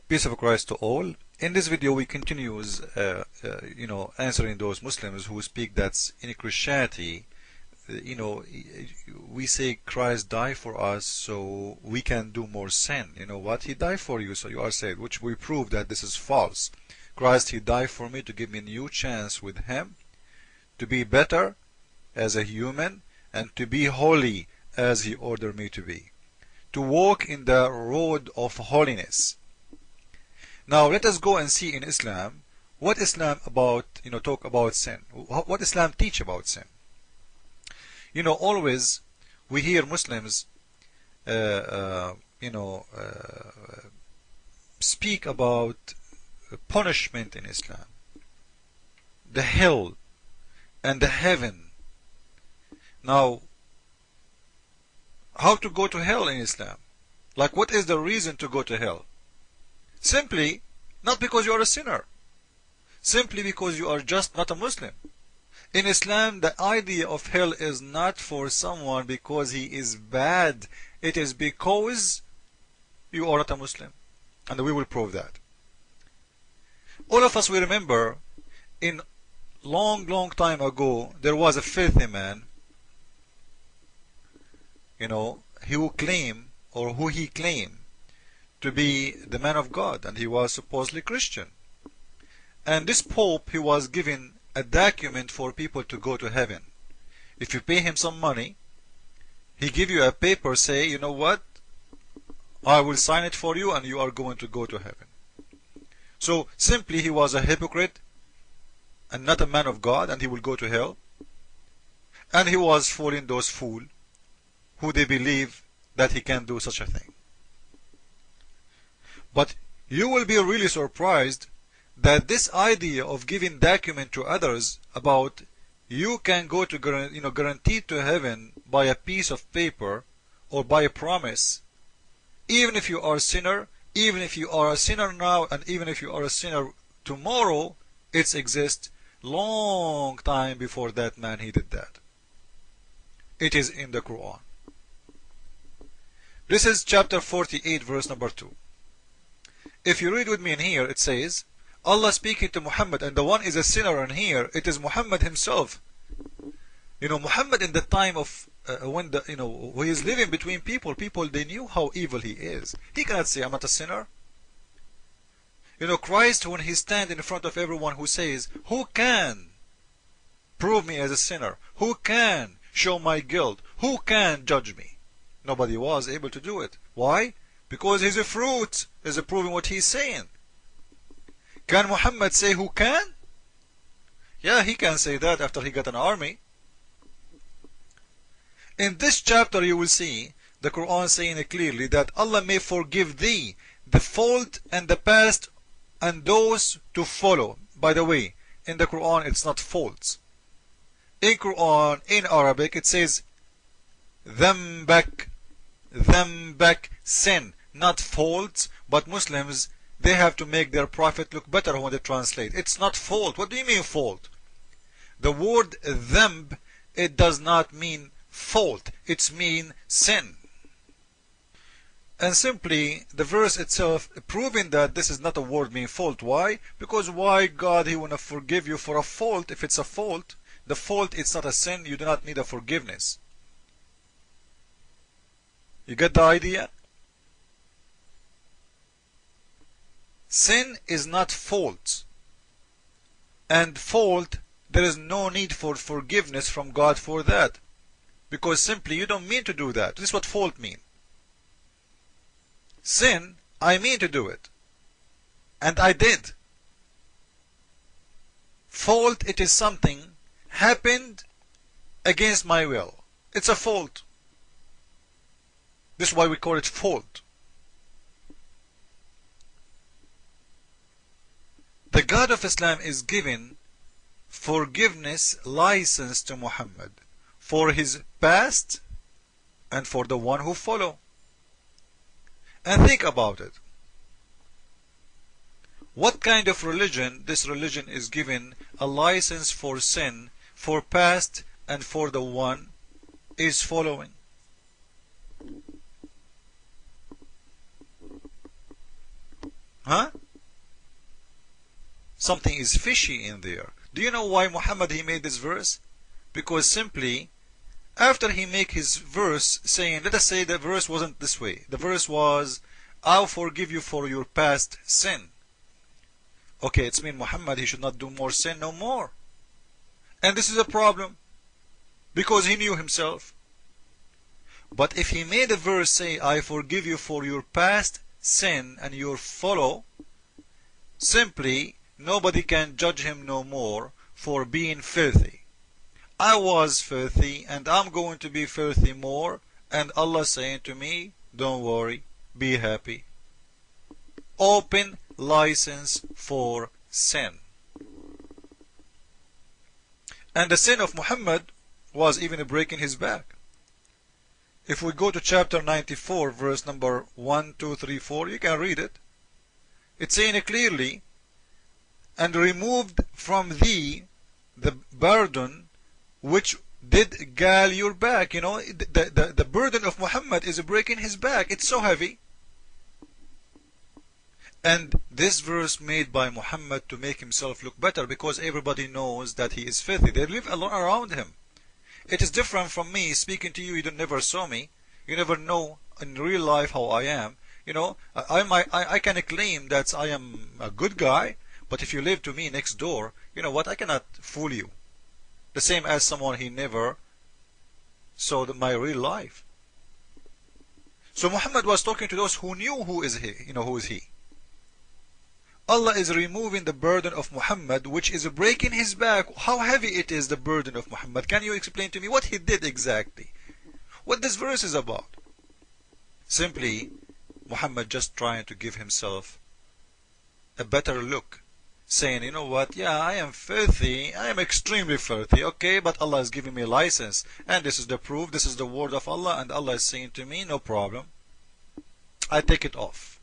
Peace of Christ to all. In this video, we continue, answering those Muslims who speak that in Christianity, we say Christ died for us so we can do more sin. You know what? He died for you, so you are saved, which we prove that this is false. Christ, He died for me to give me a new chance with Him, to be better as a human, and to be holy as He ordered me to be. To walk in the road of holiness. Now let us go and see in Islam what Islam talk about sin. What Islam teach about sin. Always we hear Muslims speak about punishment in Islam, the hell and the heaven. Now, how to go to hell in Islam? Like, what is the reason to go to hell? Simply, not because you are a sinner. Simply because you are just not a Muslim. In Islam, the idea of hell is not for someone because he is bad. It is because you are not a Muslim. And we will prove that. All of us will remember, in long time ago, there was a filthy man, who he claimed to be the man of God, and he was supposedly Christian. And this Pope, he was given a document for people to go to heaven. If you pay him some money, he give you a paper, say, you know what, I will sign it for you and you are going to go to heaven. So simply he was a hypocrite and not a man of God, and he will go to hell. And he was fooling those fools who they believe that he can do such a thing. But you will be really surprised that this idea of giving document to others about you can go to guaranteed to heaven by a piece of paper or by a promise, even if you are a sinner, even if you are a sinner now, and even if you are a sinner tomorrow, it exists long time before that man he did that. It is in the Quran. This is chapter 48, verse number 2. If you read with me in here, it says, Allah speaking to Muhammad, and the one is a sinner in here, it is Muhammad himself. Muhammad in the time of when he is living between people, they knew how evil he is. He cannot say, I'm not a sinner. Christ, when he stands in front of everyone who says, who can prove me as a sinner? Who can show my guilt? Who can judge me? Nobody was able to do it. Why? Because his fruit is proving what he's saying. Can Muhammad say who can? Yeah, he can say that after he got an army. In this chapter you will see the Quran saying it clearly that Allah may forgive thee the fault and the past and those to follow. By the way, in the Quran it's not faults. In Quran, in Arabic, it says ذنبك, sin, not faults. But Muslims, they have to make their prophet look better when they translate. It's not fault. What do you mean fault? The word dhanb, it does not mean fault. It means sin. And simply, the verse itself proving that this is not a word mean fault. Why? Because why God, He want to forgive you for a fault if it's a fault? The fault, it's not a sin. You do not need a forgiveness. You get the idea? Sin is not fault. And fault, there is no need for forgiveness from God for that. Because simply you don't mean to do that. This is what fault means. Sin, I mean to do it. And I did. Fault, it is something happened against my will. It's a fault. This is why we call it fault. The God of Islam is giving forgiveness license to Muhammad for his past and for the one who follow. And think about it. What kind of religion? This religion is given a license for sin, for past, and for the one is following. Huh? Something is fishy in there. Do you know why Muhammad he made this verse? Because simply after he make his verse saying, let us say the verse wasn't this way. The verse was, I'll forgive you for your past sin. Okay, it's mean Muhammad he should not do more sin no more. And this is a problem because he knew himself. But if he made a verse say, I forgive you for your past sin and your follow, simply nobody can judge him no more for being filthy. I was filthy and I'm going to be filthy more, and Allah saying to me, don't worry, be happy. Open license for sin. And the sin of Muhammad was even breaking his back. If we go to chapter 94 verse number 1, 2, 3, 4, you can read it. It's saying it clearly, and removed from thee the burden which did gall your back. You know, the burden of Muhammad is breaking his back. It's so heavy. And this verse made by Muhammad to make himself look better, because everybody knows that he is filthy. They live around him. It is different from me speaking to you. You never saw me. You never know in real life how I am. You know, I can claim that I am a good guy, but if you live to me next door, you know what, I cannot fool you. The same as someone he never saw my real life. So Muhammad was talking to those who knew who is he, you know, who is he. Allah is removing the burden of Muhammad, which is breaking his back. How heavy it is, the burden of Muhammad. Can you explain to me what he did exactly? What this verse is about? Simply, Muhammad just trying to give himself a better look. Saying, you know what, yeah, I am filthy, I am extremely filthy, okay, but Allah is giving me a license. And this is the proof, this is the word of Allah, and Allah is saying to me, no problem. I take it off.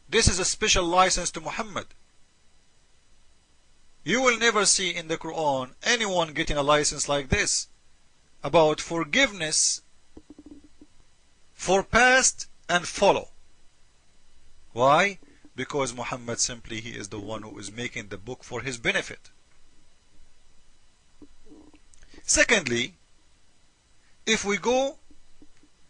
This is a special license to Muhammad. You will never see in the Quran anyone getting a license like this about forgiveness for past and follow. Why? Because Muhammad simply, he is the one who is making the book for his benefit. Secondly, if we go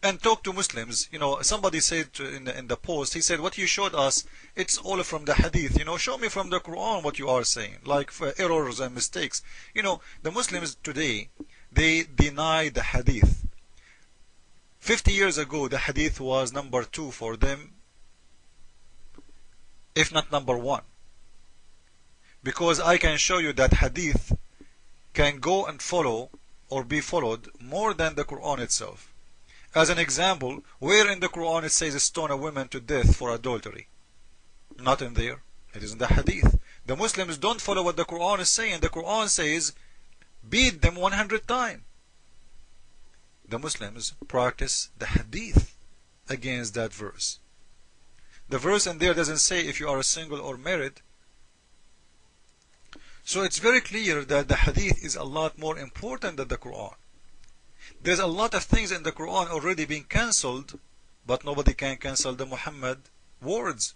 and talk to Muslims, you know, somebody said in the post, he said, what you showed us, it's all from the hadith. You know, show me from the Quran what you are saying, like for errors and mistakes. You know, the Muslims today, they deny the hadith. 50 years ago, the hadith was number 2 for them, if not number 1. Because I can show you that hadith can go and follow or be followed more than the Quran itself. As an example, where in the Quran it says stone a woman to death for adultery? Not in there. It is in the hadith. The Muslims don't follow what the Quran is saying. The Quran says beat them 100 times. The Muslims practice the hadith against that verse. The verse in there doesn't say if you are single or married. So it's very clear that the hadith is a lot more important than the Quran. There's a lot of things in the Quran already being cancelled, but nobody can cancel the Muhammad words.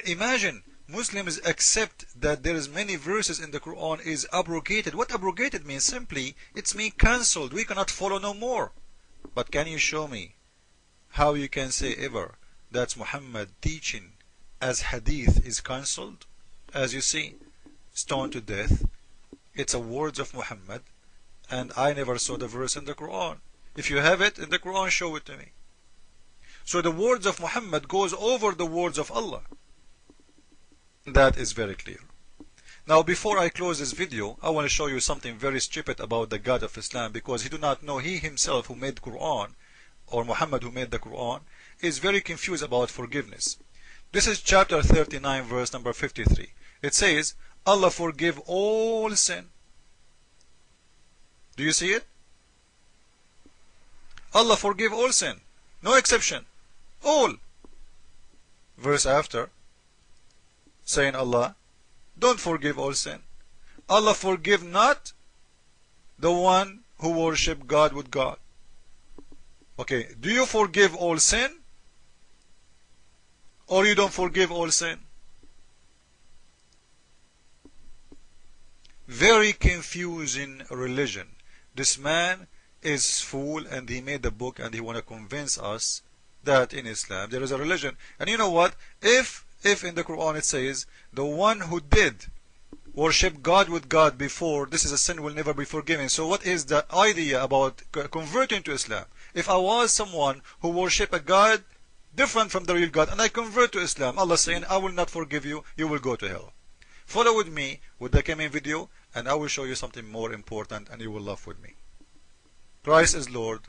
Imagine Muslims accept that there is many verses in the Quran is abrogated. What abrogated means? Simply, it's mean cancelled. We cannot follow no more. But can you show me how you can say ever that Muhammad teaching as hadith is cancelled? As you see, stoned to death. It's a words of Muhammad, and I never saw the verse in the Quran. If you have it in the Quran, show it to me. So the words of Muhammad goes over the words of Allah. That is very clear. Now before I close this video, I want to show you something very stupid about the God of Islam, because he do not know, he himself who made Quran, or Muhammad who made the Quran, is very confused about forgiveness. This is chapter 39 verse number 53. It says, Allah forgive all sin. Do you see it? Allah forgive all sin. No exception. All. Verse after, saying Allah, don't forgive all sin. Allah forgive not the one who worship God with God. Okay, do you forgive all sin? Or you don't forgive all sin? Very confusing religion. This man is fool, and he made a book and he want to convince us that in Islam there is a religion. And you know what? If in the Quran it says the one who did worship God with God before, this is a sin, will never be forgiven. So what is the idea about converting to Islam? If I was someone who worship a God different from the real God and I convert to Islam, Allah saying, I will not forgive you, you will go to hell. Follow with me with the coming video and I will show you something more important and you will laugh with me. Christ is Lord.